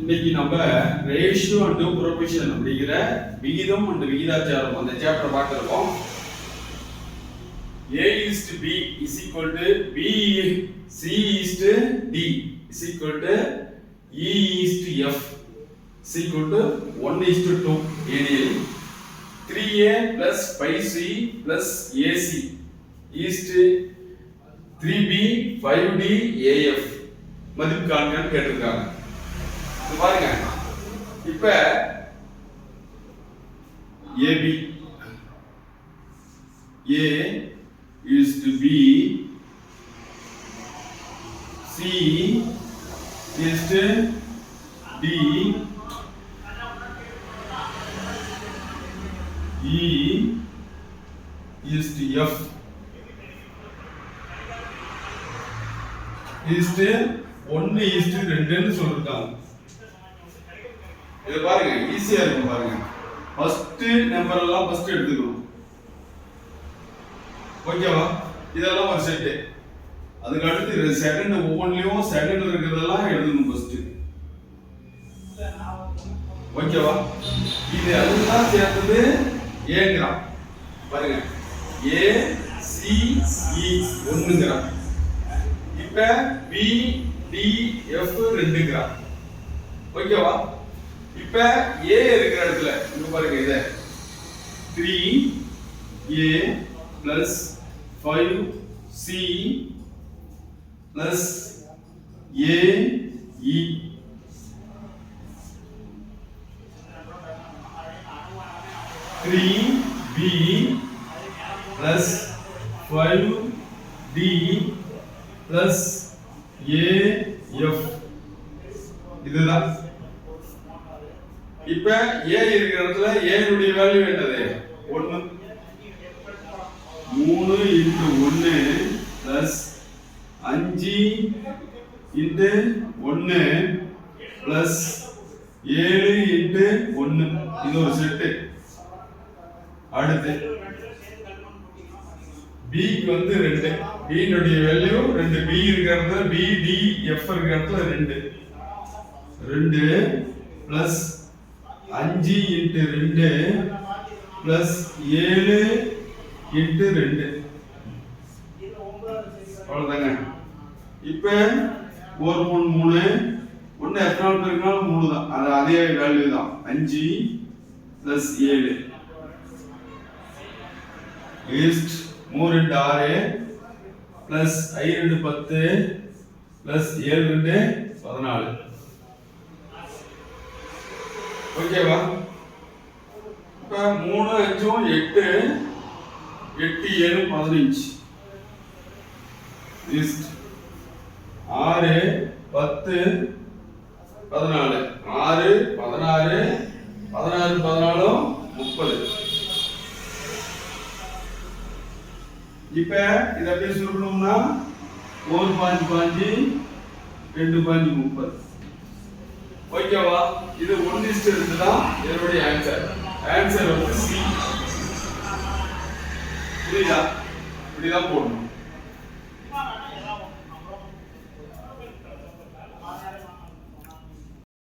இன்னைக்கு நம்ம ratio and proportion அப்படிங்கிற விகிதம் அண்ட் விகிதாச்சாரம் அந்த சாப்டர் பார்த்திருக்கோம். A is to B is equal to B, C is to D is equal to E is to F is equal to 1 is to 2 எனில் 3A plus 5C plus AC is to 3B 5D AF மதிப்பு காண்கன்னு கேட்டிருக்காங்க. பாருங்க, இப்ப AB A is to B, C is to D, E is to F is to 1 is to 2 சொல்லிருக்காங்க. இது பாருங்க, ஈஸியா இருக்கும் பாருங்க. ஃபர்ஸ்ட் நம்பர் எல்லாம் ஃபர்ஸ்ட் எடுத்துக்கணும். ஓகேவா? இதெல்லாம் ஒரு செட். அதுக்கு அடுத்து செகண்ட் ஒவ்வொன்றிலும் செகண்ட்ல இருக்கிறதெல்லாம் எழுதணும் ஃபர்ஸ்ட். ஓகேவா? இது எல்லாம் சேர்த்தது ஏங்கறாம். பாருங்க, A C E 1ங்கறாம். இப்ப B D F 2ங்கறாம். ஓகேவா? இப்ப A இருக்கிற இடத்துல இங்க பாருங்க, இத 3A plus 5C plus AE 3B plus 5D plus AF இதுதான். இப்ப A இருக்கிற இடத்துல A உடைய வேல்யூ என்னது? 1. 3 into 1 plus 5 into 1 plus 7 into 1 இது ஒரு செட். அடுத்து B க்கு வந்து 2. B உடைய வேல்யூ 2. B இருக்கிற இடத்துல B D F இருக்கிற இடத்துல 2 plus 5 into 2 plus 7 into 2 அவ்வளவுதாங்க. இப்ப 4 3 3 ஒண்ணு எத்தனை பெருக்கினாலும் 3 தான். அது அதே வேல்யூ தான். 5 plus 7 is 3 into 6 plus I 2 10 plus 7 2 14. ஓகேவா? இப்ப 3 5 8 8 7 15 லிஸ்ட் 6 10 14 6 16 16 14 30. இப்ப இத அப்படியே சுருக்கணும்னா 4 5 5 2 5 30. ஓகேவா? இது 1:2 தான் இதனுடைய ஆன்சர். ஆன்சர் வந்து C. புரியுதா? இப்படிதான் போடணும்.